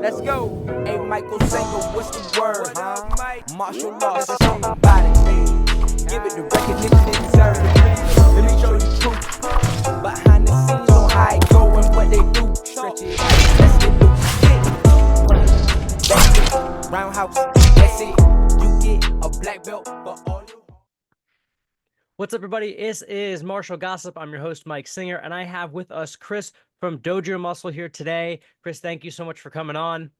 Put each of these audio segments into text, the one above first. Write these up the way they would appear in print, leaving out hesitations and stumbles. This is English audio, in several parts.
Let's go. Hey, Michael Sanger, what's the word, huh? Martial arts, let's talk about it. Hey, give it the recognition it deserves. Let me show you the truth behind the scenes on how it go and what they do. Stretch it out, let's get loose. That's it, roundhouse, that's it. You get a black belt for all your. What's up, everybody? This is Martial Gossip. I'm your host, Mike Singer, and I have with us Chris from Dojo Muscle here today. Chris, thank you so much for coming on.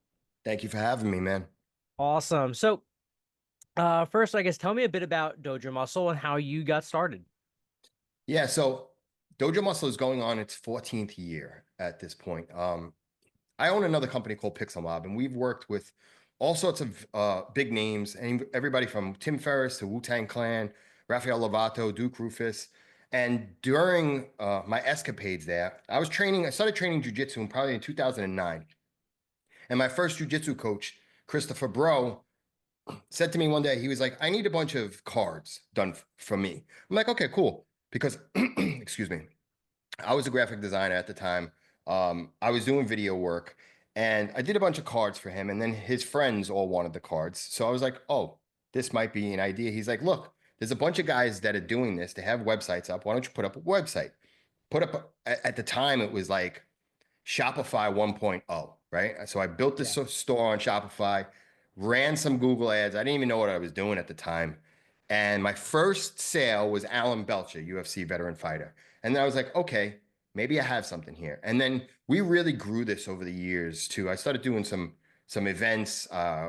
Thank you for having me, man. Awesome. So, first, I guess, tell me a bit about Dojo Muscle and how you got started. Yeah, so Dojo Muscle is going on its 14th year at this point. I own another company called Pixel Mob, and we've worked with all sorts of big names, and everybody from Tim Ferriss to Wu-Tang Clan, Rafael Lovato, Duke Rufus. And during my escapades there, I started training jiu-jitsu probably in 2009. And my first jiu-jitsu coach, Christopher Bro, said to me one day, he was like, I need a bunch of cards done for me. I'm like, okay, cool. Because, excuse me, I was a graphic designer at the time. I was doing video work and I did a bunch of cards for him. And then his friends all wanted the cards. So I was like, oh, this might be an idea. He's like, look, there's a bunch of guys that are doing this. They have websites up. Why don't you put up a website? At the time, it was like Shopify 1.0, right? So I built this store on Shopify, ran some Google ads. I didn't even know what I was doing at the time. And my first sale was Alan Belcher, UFC veteran fighter. And then I was like, okay, maybe I have something here. And then we really grew this over the years too. I started doing some events.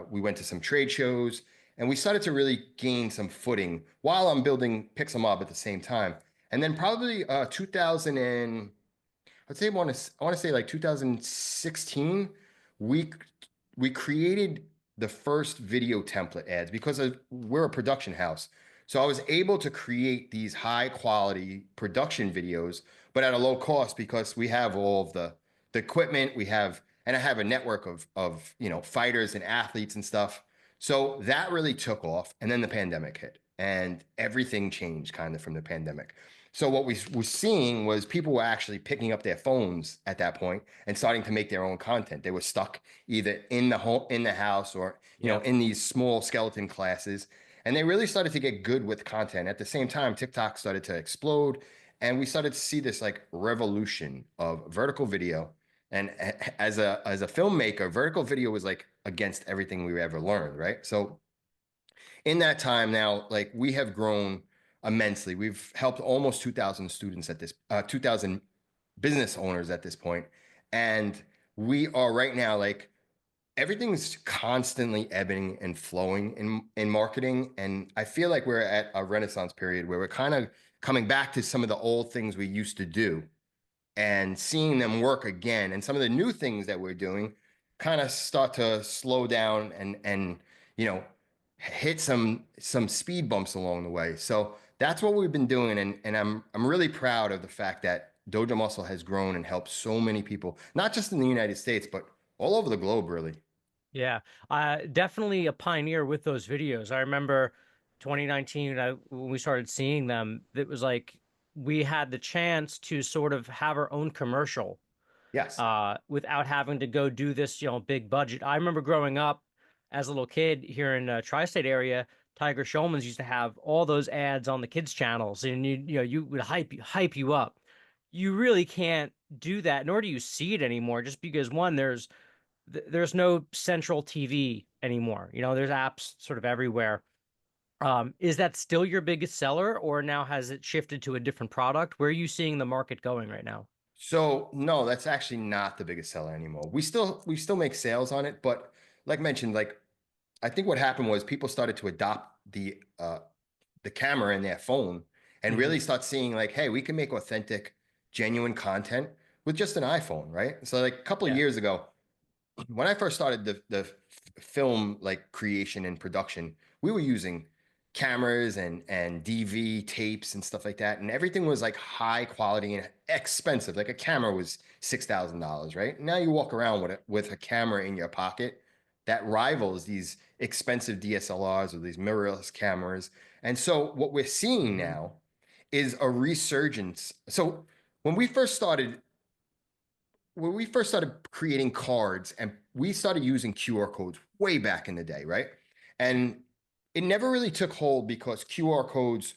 We went to some trade shows and we started to really gain some footing while I'm building Pixel Mob at the same time. And then probably 2000 and I want to say like 2016, we created the first video template ads because we're a production house. So I was able to create these high quality production videos, but at a low cost because we have all of the equipment and I have a network of fighters and athletes and stuff. So that really took off, and then the pandemic hit, and everything changed kind of from the pandemic. So what we were seeing was people were actually picking up their phones at that point and starting to make their own content. They were stuck either in the house, or in these small skeleton classes, and they really started to get good with content. At the same time, TikTok started to explode, and we started to see this like revolution of vertical video. And as a filmmaker, vertical video was like against everything we ever learned, right? So in that time now, like we have grown immensely. We've helped almost 2,000 students at this, 2,000 business owners at this point. And we are right now, like everything's constantly ebbing and flowing in marketing. And I feel like we're at a renaissance period where we're kind of coming back to some of the old things we used to do and seeing them work again. And some of the new things that we're doing kind of start to slow down and hit some speed bumps along the way. So that's what we've been doing, and I'm really proud of the fact that Dojo Muscle has grown and helped so many people, not just in the United States, but all over the globe, really. Yeah, definitely a pioneer with those videos. I remember 2019 when we started seeing them, it was like we had the chance to sort of have our own commercial Yes. without having to go do this, big budget. I remember growing up as a little kid here in the tri-state area, Tiger Schulman's used to have all those ads on the kids channels, and you would hype you up. You really can't do that, nor do you see it anymore, just because one, there's no central TV anymore. There's apps sort of everywhere. Is that still your biggest seller, or now has it shifted to a different product? Where are you seeing the market going right now? So no, that's actually not the biggest seller anymore. We still make sales on it, but like mentioned, like I think what happened was people started to adopt the camera in their phone and really start seeing like, hey, we can make authentic, genuine content with just an iPhone, right? So like a couple of years ago, when I first started the film like creation and production, we were using cameras and DV tapes and stuff like that, and everything was like high quality and expensive. Like a camera was $6,000, right? Now you walk around with a camera in your pocket that rivals these expensive DSLRs or these mirrorless cameras. And so what we're seeing now is a resurgence. So when we first started creating cards and we started using QR codes way back in the day, right? And it never really took hold because QR codes,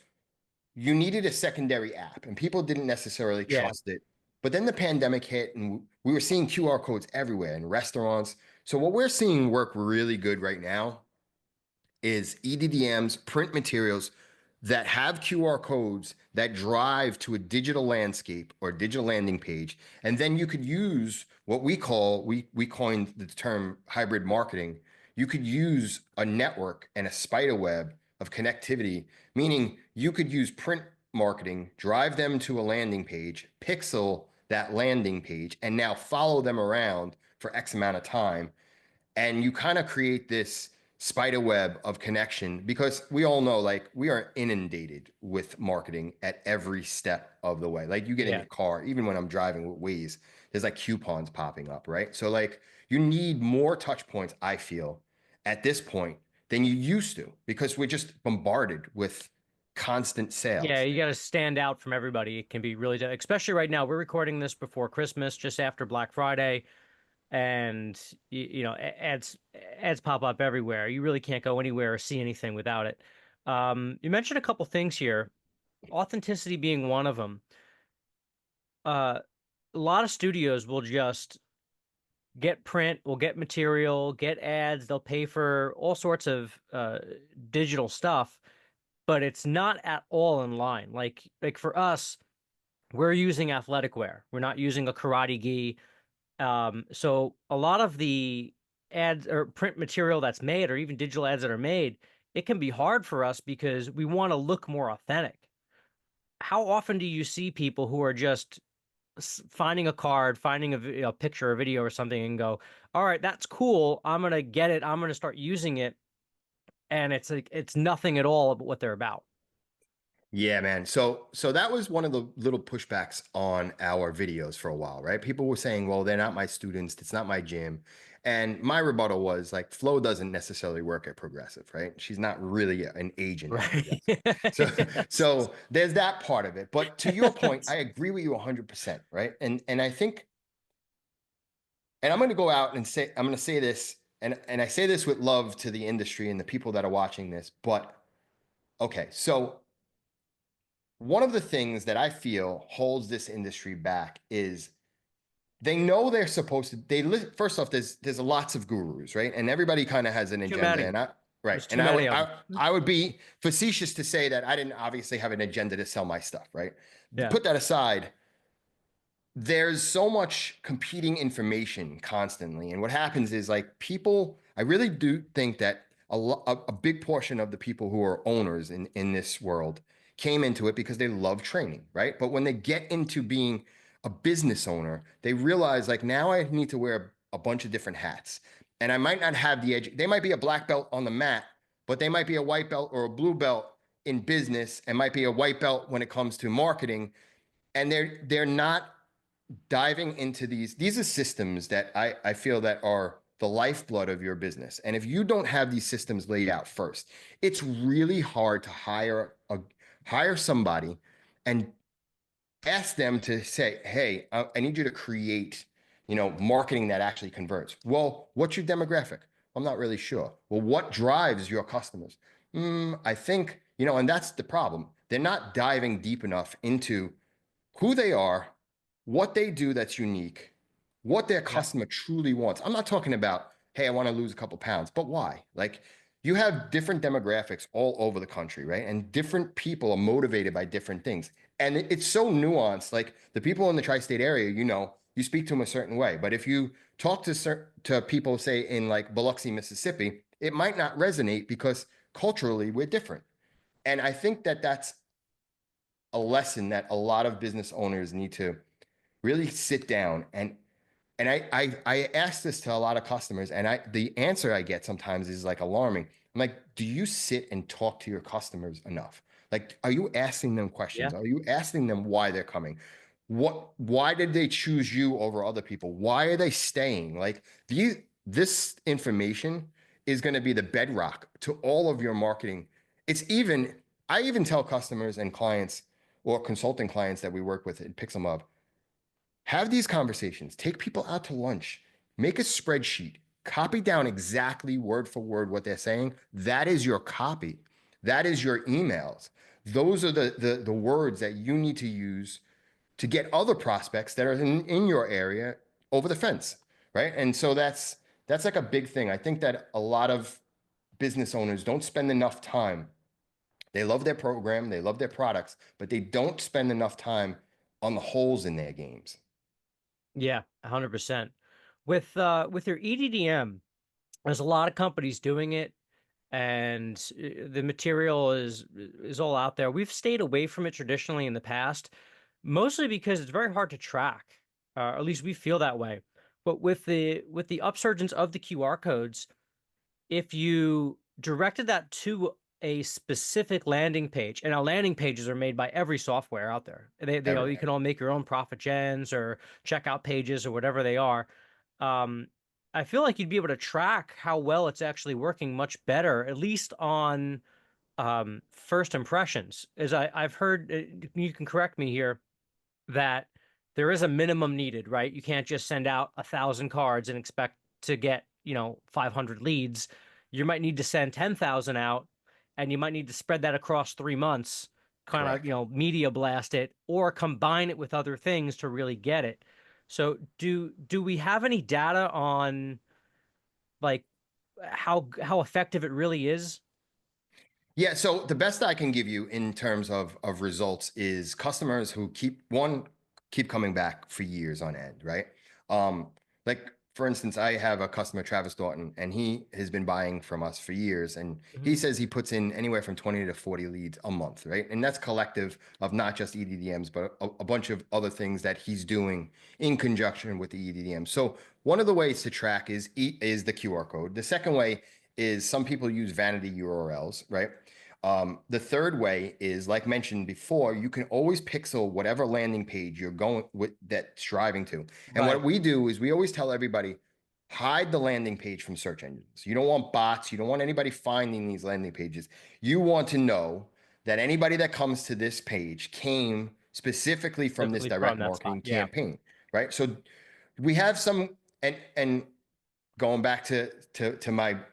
you needed a secondary app and people didn't necessarily Yeah. trust it. But then the pandemic hit and we were seeing QR codes everywhere in restaurants. So what we're seeing work really good right now is EDDMs, print materials that have QR codes that drive to a digital landscape or digital landing page. And then you could use what we call, we coined the term hybrid marketing. You could use a network and a spider web of connectivity, meaning you could use print marketing, drive them to a landing page, pixel that landing page, and now follow them around for X amount of time. And you kind of create this spider web of connection because we all know, like, we are inundated with marketing at every step of the way. Like, you get in Yeah. your car, even when I'm driving with Waze, there's like coupons popping up, right? So like you need more touch points, I feel, at this point than you used to because we're just bombarded with constant Yeah, sales. you got to stand out from everybody. It can be really, especially right now. We're recording this before Christmas, just after Black Friday, and ads pop up everywhere. You really can't go anywhere or see anything without it. You mentioned a couple things here, authenticity being one of them. A lot of studios will just get print, will get material, get ads. They'll pay for all sorts of digital stuff, but it's not at all in line. Like for us, we're using athletic wear. We're not using a karate gi. So a lot of the ads or print material that's made, or even digital ads that are made, it can be hard for us because we want to look more authentic. How often do you see people who are just finding a card, finding a picture or video or something and go, all right, that's cool. I'm going to get it. I'm going to start using it. And it's like, it's nothing at all about what they're about. Yeah, man. So that was one of the little pushbacks on our videos for a while, right? People were saying, well, they're not my students, it's not my gym. And my rebuttal was like, Flo doesn't necessarily work at Progressive, right? She's not really an agent at Right. Progressive. So Yes. so there's that part of it. But to your point, I agree with you 100%, right? And I think, and I'm going to go out and say, I'm going to say this, and I say this with love to the industry and the people that are watching this, but okay, so one of the things that I feel holds this industry back is they know they're supposed to. First off, there's lots of gurus, right? And everybody kind of has an Too agenda. many. And I right, There's too and many of them. I would be facetious to say that I didn't obviously have an agenda to sell my stuff, right? Yeah. Put that aside, there's so much competing information constantly. And what happens is like people, I really do think that a big portion of the people who are owners in this world came into it because they love training, right? But when they get into being a business owner, they realize like now I need to wear a bunch of different hats. And I might not have the edge. They might be a black belt on the mat, but they might be a white belt or a blue belt in business and might be a white belt when it comes to marketing. And they're not diving into these are systems that I feel that are the lifeblood of your business. And if you don't have these systems laid out first, it's really hard to hire somebody and ask them to say, hey, I need you to create, marketing that actually converts. Well, what's your demographic? I'm not really sure. Well, what drives your customers? I think, and that's the problem. They're not diving deep enough into who they are, what they do that's unique, what their Yeah. customer truly wants. I'm not talking about, hey, I want to lose a couple pounds, but why? Like you have different demographics all over the country, right? And different people are motivated by different things. And it's so nuanced. Like the people in the tri-state area, you speak to them a certain way. But if you talk to people, say in like Biloxi, Mississippi, it might not resonate because culturally we're different. And I think that that's a lesson that a lot of business owners need to really sit down and I ask this to a lot of customers, and the answer I get sometimes is like alarming. I'm like, do you sit and talk to your customers enough? Like, are you asking them Yeah. questions? Are you asking them why they're coming? Why did they choose you over other people? Why are they staying? Like this information is going to be the bedrock to all of your marketing. I even tell customers and clients or consulting clients that we work with, it picks them up. Have these conversations, take people out to lunch, make a spreadsheet, copy down exactly word for word what they're saying. That is your copy. That is your emails. Those are the words that you need to use to get other prospects that are in your area over the fence, right? And so that's like a big thing. I think that a lot of business owners don't spend enough time. They love their program, they love their products, but they don't spend enough time on the holes in their games. Yeah, 100%. With your EDDM, there's a lot of companies doing it, and the material is all out there. We've stayed away from it traditionally in the past, mostly because it's very hard to track. At least we feel that way. But with the upsurgence of the QR codes, if you directed that to a specific landing page, and our landing pages are made by every software out there. They all, you Everything. can all make your own profit gens or checkout pages or whatever they are. Um, I feel like you'd be able to track how well it's actually working much better, at least on first impressions. As I've heard, you can correct me here, that there is a minimum needed, right? You can't just send out 1,000 cards and expect to get, 500 leads. You might need to send 10,000 out, and you might need to spread that across 3 months, kind of, Correct. media blast it or combine it with other things to really get it. So do we have any data on, like, how effective it really is? Yeah, so the best I can give you in terms of results is customers who keep coming back for years on end, right? Um, like for instance, I have a customer, Travis Dorton, and he has been buying from us for years, and he Mhm. says he puts in anywhere from 20 to 40 leads a month, right? And that's collective of not just EDDMs, but a bunch of other things that he's doing in conjunction with the EDDM. So one of the ways to track is the QR code. The second way is some people use vanity URLs, right? The third way is, like mentioned before, you can always pixel whatever landing page you're going with that's driving to. And what Right. we do is we always tell everybody, hide the landing page from search engines. You don't want bots. You don't want anybody finding these landing pages. You want to know that anybody that comes to this page came specifically from this Specifically from direct that spot. marketing Yeah. campaign, right? So we have some, and going back to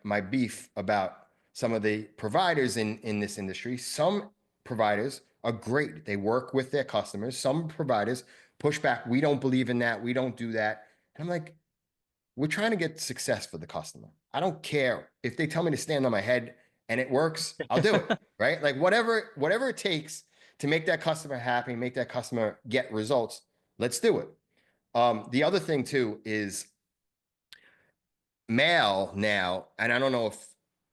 my beef about some of the providers in this industry. Some providers are great. They work with their customers. Some providers push back. We don't believe in that. We don't do that. And I'm like, we're trying to get success for the customer. I don't care if they tell me to stand on my head and it works, I'll do it, right? Like whatever it takes to make that customer happy, make that customer get results, let's do it. The other thing too is mail now, and I don't know if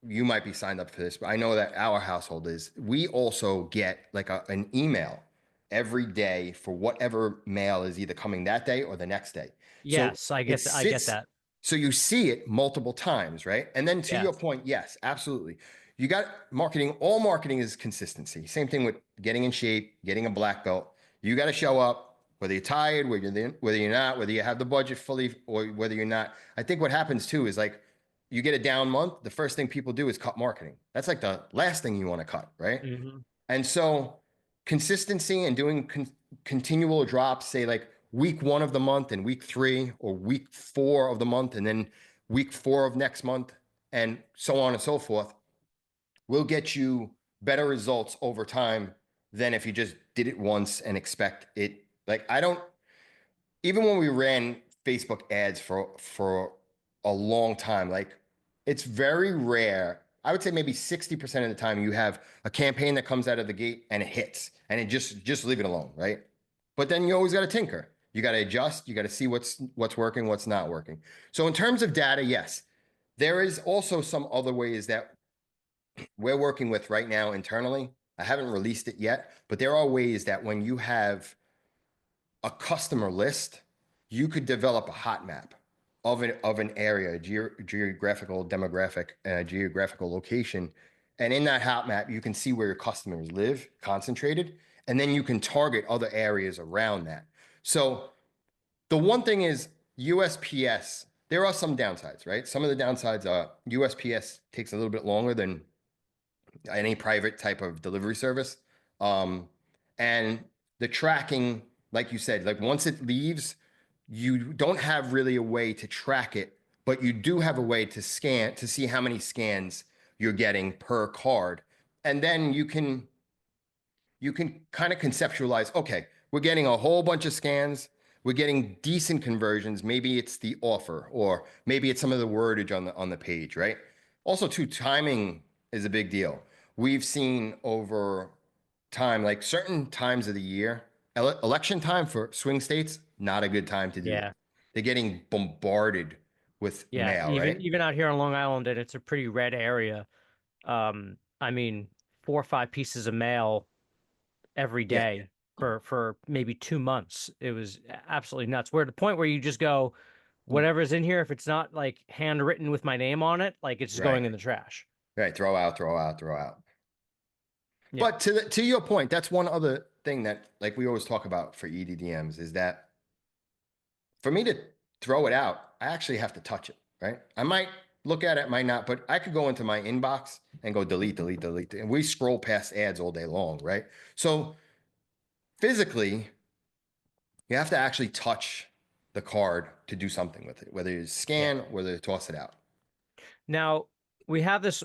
you might be signed up for this, but I know that our household is. We also get like an email every day for whatever mail is either coming that day or the next day. So Yes, I it get that. I get sits, that. so you see it multiple times, right? And then to your Yes. point, yes, absolutely. You got marketing. All marketing is consistency. Same thing with getting in shape, getting a black belt. You got to show up, whether you're tired, whether you're not, whether you have the budget fully, or whether you're not. I think what happens too is like you get a down month, the first thing people do is cut marketing. That's like the last thing you want to cut, right? Hmm. And so consistency and doing continual drops, say like week 1 of the month and week 3 or week 4 of the month and then week 4 of next month and so on and so forth, will get you better results over time than if you just did it once and expect it. Like I don't, even when we ran Facebook ads for a long time, like it's very rare. I would say maybe 60% of the time you have a campaign that comes out of the gate and it hits and it just leave it alone, right? But then you always got to tinker. You got to adjust, you got to see what's working, what's not working. So in terms of data, yes, there is also some other ways that we're working with right now internally. I haven't released it yet, but there are ways that when you have a customer list, you could develop a hot map of an area, geographical, demographic, geographical location. And in that hot map, you can see where your customers live, concentrated, and then you can target other areas around that. So the one thing is USPS, there are some downsides, right? Some of the downsides are USPS takes a little bit longer than any private type of delivery service. Um, and the tracking, like you said, like once it leaves, you don't have really a way to track it but you do have a way to scan to see how many scans you're getting per card. And then you can kind of conceptualize, okay, we're getting a whole bunch of scans, we're getting decent conversions. Maybe it's the offer, or maybe it's some of the wordage on the page, right? Also, too, timing is a big deal. We've seen over time, like certain times of the year, election time for swing states, not a good time to do this. Yeah. They're getting bombarded with Yeah. mail, Even right? even out here on Long Island, and it's a pretty red area. I mean, 4 or 5 pieces of mail every Yeah. day for maybe 2 months. It was absolutely nuts. We're at the point where you just go, whatever's in here, if it's not like handwritten with my name on it, like it's just Right. going in the trash. Right. Throw out, throw out, throw out. Yeah. But to your point, that's one other thing that like we always talk about for EDDMs is that for me to throw it out, I actually have to touch it, right? I might look at it, might not, but I could go into my inbox and go delete, delete, delete. And we scroll past ads all day long, right? So physically, you have to actually touch the card to do something with it, whether you Yeah. scan, whether you toss it out. Now we have this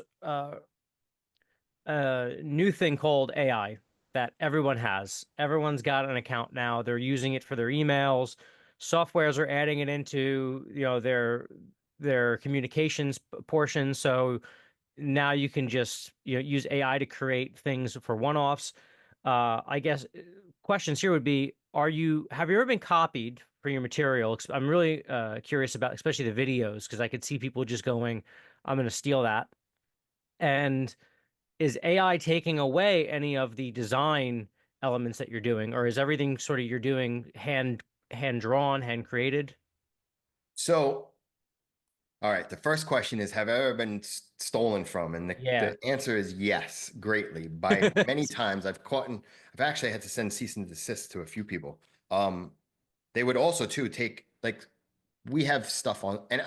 new thing called AI that everyone has. Everyone's got an account now. They're using it for their emails. Softwares are adding it into, their communications portion. So now you can just, use AI to create things for one-offs. I guess questions here would be, have you ever been copied for your material? I'm really curious about, especially the videos, because I could see people just going, I'm going to steal that. And is AI taking away any of the design elements that you're doing, or is everything sort of you're doing hand drawn, hand created? So, all right, the first question is, have I ever been stolen from? And Yeah. the answer is yes, greatly. By many times I've actually had to send cease and desist to a few people. Um, they would also too take like we have stuff on, and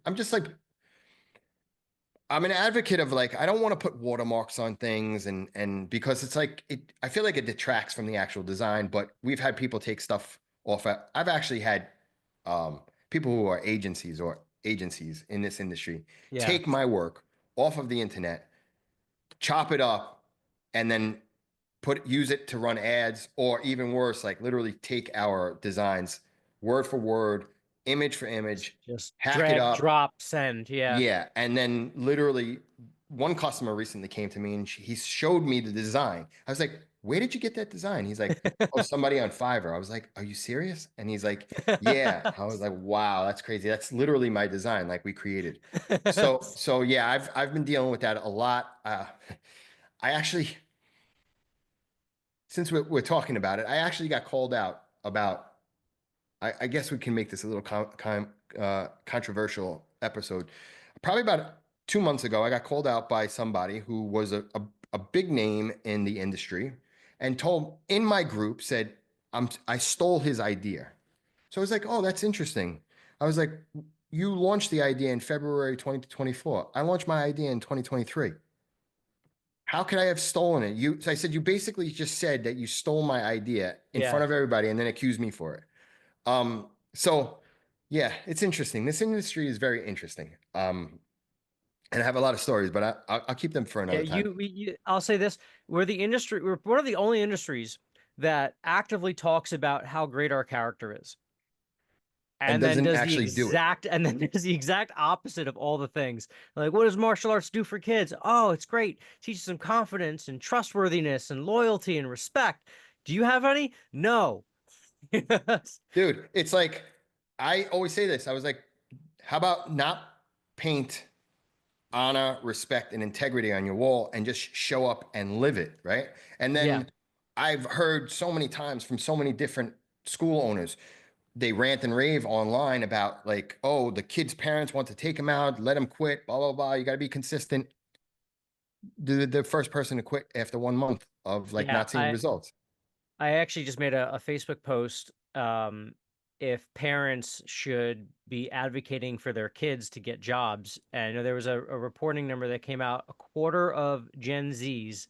I'm just like I'm an advocate of like I don't want to put watermarks on things and because it's like I feel like it detracts from the actual design, but we've had people take stuff off. I've actually had people who are agencies in this industry Yeah. take my work off of the internet, chop it up, and then use it to run ads, or even worse, like literally take our designs word for word, image for image, Just hack it drag, up. drop, send. Yeah. Yeah, and then literally one customer recently came to me and he showed me the design. I was like, "Where did you get that design?" He's like, "Oh, somebody on Fiverr." I was like, "Are you serious?" And he's like, "Yeah." I was like, "Wow, that's crazy. That's literally my design, like we created." So yeah, I've been dealing with that a lot. I actually, since we're talking about it, I actually got called out about. I guess we can make this a little controversial episode. Probably about 2 months ago, I got called out by somebody who was a big name in the industry and told in my group said, I stole his idea. So I was like, oh, that's interesting. I was like, you launched the idea in February 2024. I launched my idea in 2023. How could I have stolen it? So I said, you basically just said that you stole my idea in Yeah. front of everybody and then accused me for it. So yeah, it's interesting. This industry is very interesting. And I have a lot of stories, but I'll keep them for Yeah. another time. I'll say this. We're one of the only industries that actively talks about how great our character is. And doesn't actually do it. And then does the exact opposite of all the things. Like, what does martial arts do for kids? Oh, it's great. Teaches them confidence and trustworthiness and loyalty and respect. Do you have any? No. Dude, it's like I always say this. I was like, how about not paint honor, respect, and integrity on your wall and just show up and live it, right? And Yeah. then I've heard so many times from so many different school owners, they rant and rave online about like, oh, the kid's parents want to take him out, let him quit, blah, blah, blah. You got to be consistent. The first person to quit after 1 month of like Yeah. not seeing results. I actually just made a Facebook post, if parents should be advocating for their kids to get jobs. And there was a reporting number that came out. A quarter of Gen Zs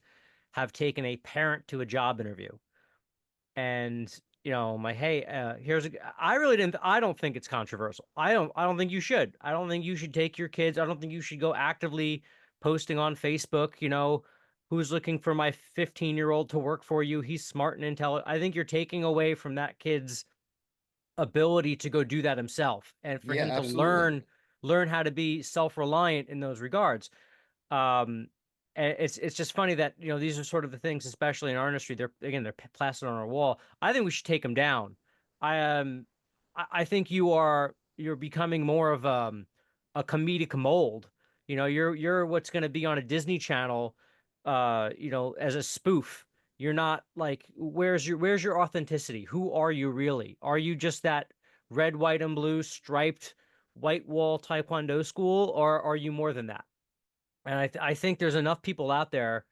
have taken a parent to a job interview. And hey, I don't think it's controversial. I don't think you should. I don't think you should take your kids. I don't think you should go actively posting on Facebook, who's looking for my 15-year-old to work for you. He's smart and intelligent. I think you're taking away from that kid's ability to go do that himself and for Yeah, him to absolutely. learn how to be self-reliant in those regards. um and it's just funny that these are sort of the things, especially in our industry, they're plastered on our wall. I think we should take them down. I think you're becoming more of a comedic mold. You're what's going to be on a Disney Channel, as a spoof. You're not like, where's your authenticity? Who are you really? Are you just that red, white, and blue striped white wall taekwondo school, or are you more than that? And I think there's enough people out there,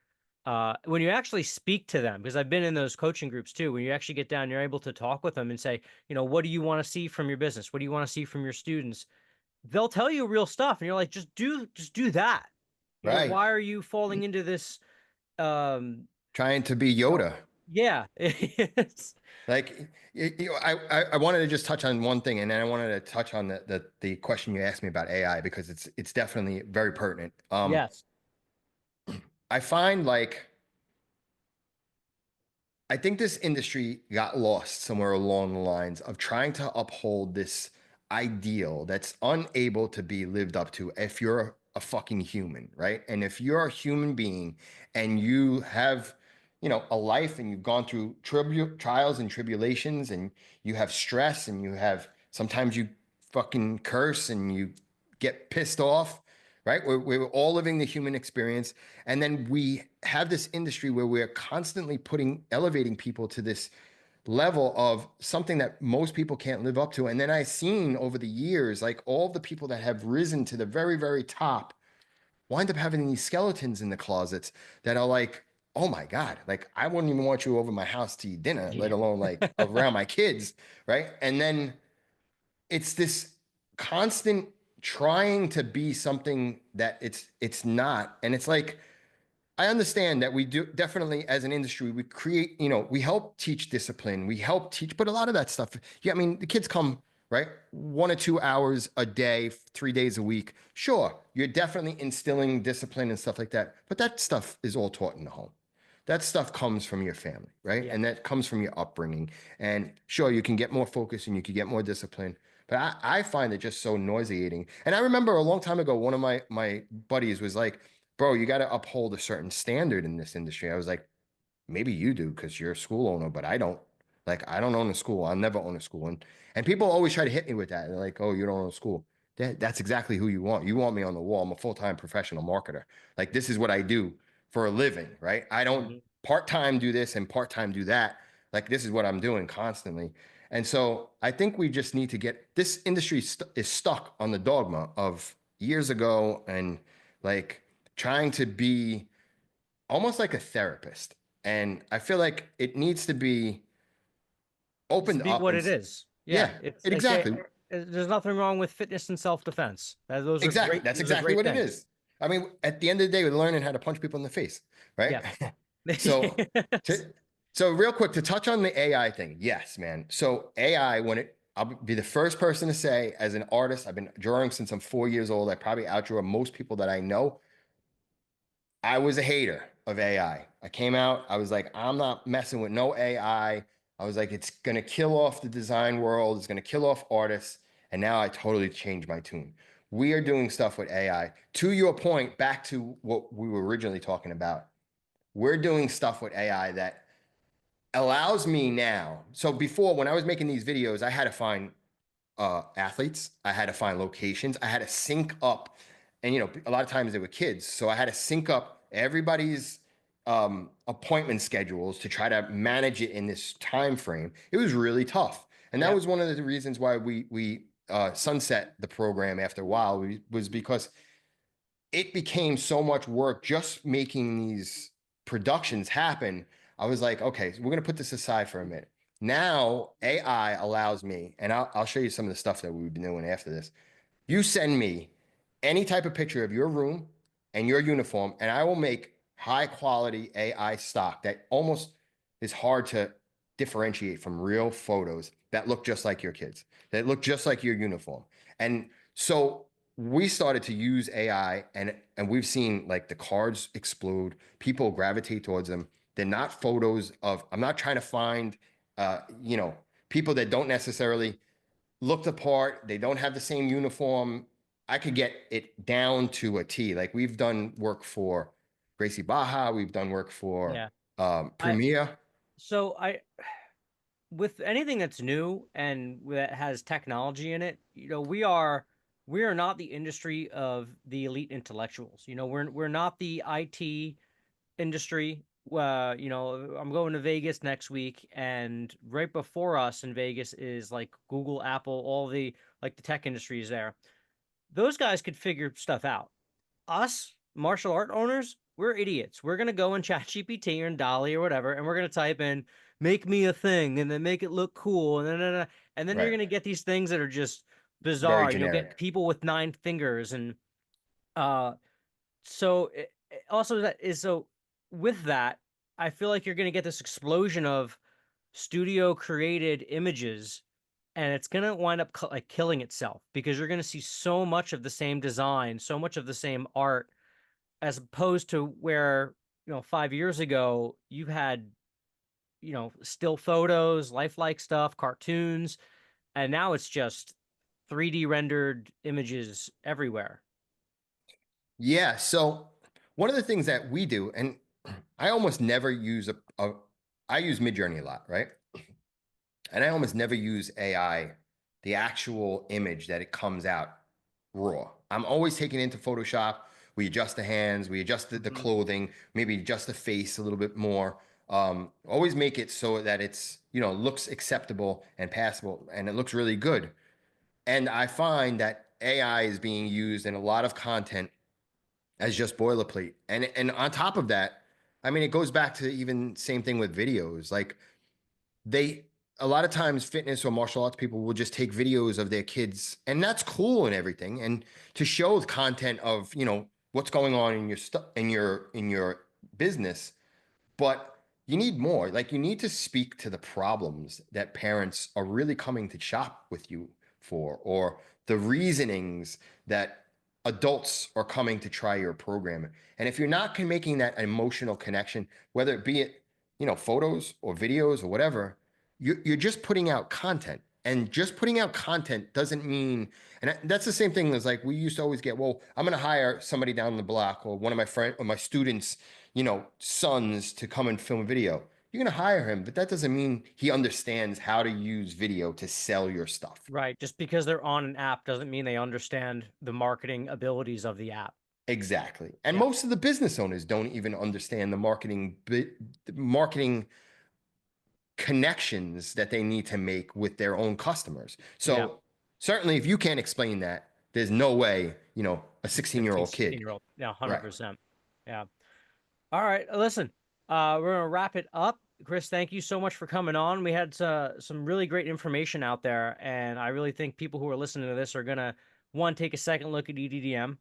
when you actually speak to them, because I've been in those coaching groups too. When you actually get down, you're able to talk with them and say, what do you want to see from your business? What do you want to see from your students? They'll tell you real stuff, and you're like, just do that. Right. Why are you falling into this? Um, Trying to be Yoda. yeah, it's, Like, I wanted to just touch on one thing, and then I wanted to touch on the question you asked me about AI, because it's definitely very pertinent. yes, I find, like, I think this industry got lost somewhere along the lines of trying to uphold this ideal that's unable to be lived up to if you're a fucking human, right? And if you're a human being and you have, a life, and you've gone through trials and tribulations, and you have stress, and you have, sometimes you fucking curse and you get pissed off, right? We're all living the human experience. And then we have this industry where we're constantly elevating people to this level of something that most people can't live up to. And then I've seen over the years, like, all the people that have risen to the very, very top wind up having these skeletons in the closets that are like, oh my God, like, I wouldn't even want you over my house to eat dinner, yeah, let alone like around my kids, right? And then it's this constant trying to be something that it's not. And it's like, I understand that we do definitely, as an industry, we create, we help teach discipline, we help teach, but a lot of that stuff, yeah, I mean, the kids come, right? 1 or 2 hours a day, 3 days a week. Sure, you're definitely instilling discipline and stuff like that, but that stuff is all taught in the home. That stuff comes from your family, right? yeah. And that comes from your upbringing. And sure, you can get more focus and you can get more discipline, but I find it just so nauseating. And I remember a long time ago, one of my buddies was like, bro, you got to uphold a certain standard in this industry. I was like, maybe you do because you're a school owner, but I don't. Like, I don't own a school. I'll never own a school. And people always try to hit me with that. They're like, oh, you don't own a school. That's exactly who you want. You want me on the wall. I'm a full-time professional marketer. Like, this is what I do for a living, right? I don't Mhm. part-time do this and part-time do that. Like, this is what I'm doing constantly. And so I think we just need to get this industry is stuck on the dogma of years ago, and like trying to be almost like a therapist. And I feel like it needs to be It's to opened be up what and it is. yeah, Yeah, it's it they say, exactly, there's nothing wrong with fitness and self-defense. Those are exactly. great. That's Those are exactly great what it things. is. I mean, at the end of the day, we're learning how to punch people in the face, right? Yeah. So, Yes. to, so real quick to touch on the AI thing. Yes, man. So AI, I'll be the first person to say, as an artist, I've been drawing since I'm 4 years old. I probably outdraw most people that I know. I was a hater of AI. I came out, I was like, I'm not messing with no AI. I was like, it's going to kill off the design world, it's going to kill off artists. And now I totally changed my tune. We are doing stuff with AI. To your point, back to what we were originally talking about, we're doing stuff with AI that allows me now. So before, when I was making these videos, I had to find athletes. I had to find locations. I had to sync up, and a lot of times they were kids, so I had to sync up everybody's appointment schedules to try to manage it in this time frame. It was really tough, and that Yep. was one of the reasons why we sunset the program after a while. Was because it became so much work just making these productions happen. I was like, okay, so we're going to put this aside for a minute. Now AI allows me, and I'll show you some of the stuff that we've been doing after this. You send me any type of picture of your room and your uniform, and I will make high quality AI stock that almost is hard to differentiate from real photos that look just like your kids, that look just like your uniform. And so we started to use AI, and we've seen like the cards explode, people gravitate towards them. They're not photos of, I'm not trying to find you know, people that don't necessarily look the part, they don't have the same uniform. I could get it down to a T. Like we've done work for Gracie Baja, we've done work for Yeah. I Premier. so I with anything that's new and that has technology in it, we are not the industry of the elite intellectuals. We're not the IT industry. I'm going to Vegas next week, and right before us in Vegas is like Google, Apple, all the like the tech industries there. Those guys could figure stuff out. Us martial art owners, we're idiots. We're gonna go in ChatGPT or in Dolly or whatever, and we're gonna type in "make me a thing" and then make it look cool, and then you're Right. gonna get these things that are just Very bizarre. You'll get generic. people with 9 fingers, and uh, also that is so. With that, I feel like you're gonna get this explosion of studio created images, and it's going to wind up like killing itself because you're going to see so much of the same design, so much of the same art, as opposed to where 5 years ago you had still photos, lifelike stuff, cartoons, and now it's just 3D rendered images everywhere. Yeah. So one of the things that we do, and I almost never use I use Midjourney a lot, right? And I almost never use AI, the actual image that it comes out raw. I'm always taking it into Photoshop. We adjust the hands, we adjust the Mhm. clothing, maybe adjust the face a little bit more. Always make it so that it's, looks acceptable and passable and it looks really good. And I find that AI is being used in a lot of content as just boilerplate. And on top of that, I mean, it goes back to even same thing with videos. Like they a lot of times fitness or martial arts people will just take videos of their kids, and that's cool and everything, and to show the content of what's going on in your stuff in your business. But you need more. Like you need to speak to the problems that parents are really coming to shop with you for, or the reasonings that adults are coming to try your program. And if you're not making that emotional connection, whether it be photos or videos or whatever, you're just putting out content. And just putting out content doesn't mean, and that's the same thing as like we used to always get, well, I'm going to hire somebody down the block or one of my friends or my students sons to come and film a video. You're going to hire him, but that doesn't mean he understands how to use video to sell your stuff. Right. Just because they're on an app doesn't mean they understand the marketing abilities of the app. Exactly. And Yeah. most of the business owners don't even understand the marketing connections that they need to make with their own customers. Yeah. So certainly if you can't explain that, there's no way, a 15,16-year-old kid. 16-year-old. Yeah, Right. 100%. Yeah. All right, listen, we're gonna wrap it up. Chris, thank you so much for coming on. We had some really great information out there, and I really think people who are listening to this are gonna one take a second look at EDDM.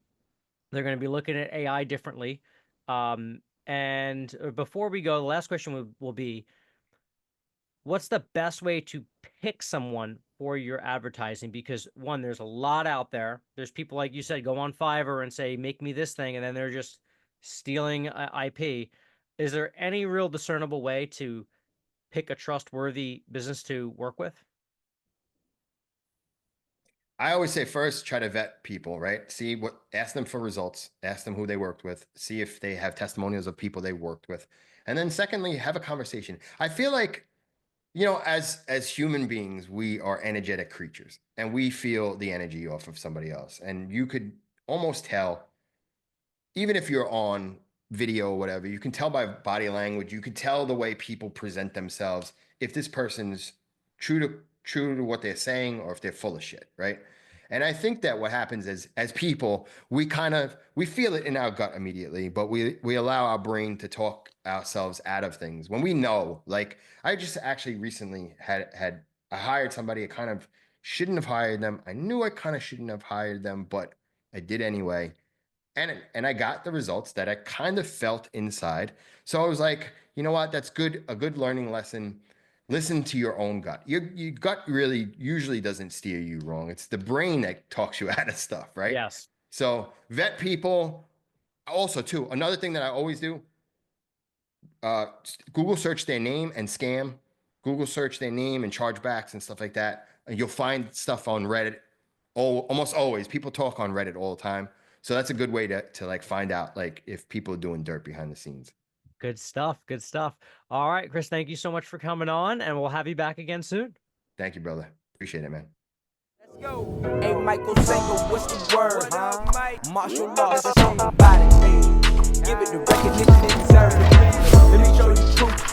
They're gonna be looking at AI differently. And before we go, the last question will be, what's the best way to pick someone for your advertising? Because one, there's a lot out there. There's people like you said, go on Fiverr and say, make me this thing, and then they're just stealing IP. Is there any real discernible way to pick a trustworthy business to work with? I always say first, try to vet people, right? Ask them for results, ask them who they worked with, see if they have testimonials of people they worked with. And then secondly, have a conversation. I feel like, as human beings, we are energetic creatures and we feel the energy off of somebody else. And you could almost tell, even if you're on video or whatever, you can tell by body language, you can tell the way people present themselves if this person's true to what they're saying or if they're full of shit, right? And I think that what happens is as people, we feel it in our gut immediately, but we allow our brain to talk ourselves out of things. When we know, like I just actually recently I hired somebody, I kind of shouldn't have hired them. I knew I kind of shouldn't have hired them, but I did anyway, and I got the results that I kind of felt inside. So I was like, you know what? That's good, a good learning lesson. listen to your own gut. Your gut really usually doesn't steer you wrong. It's the brain that talks you out of stuff, right? Yes. So vet people. Also, too, another thing that I always do, Google search their name and scam. Google search their name and chargebacks and stuff like that. And you'll find stuff on Reddit. Almost always. People talk on Reddit all the time. So that's a good way to like find out like if people are doing dirt behind the scenes. Good stuff. Good stuff. All right, Chris, thank you so much for coming on, and we'll have you back again soon. Thank you, brother. Appreciate it, man. Let's go. Hey, Michael Sengo, what's the word, huh? Martial arts, that's something about it. Hey, give it the recognition it deserves. Let me show you the truth.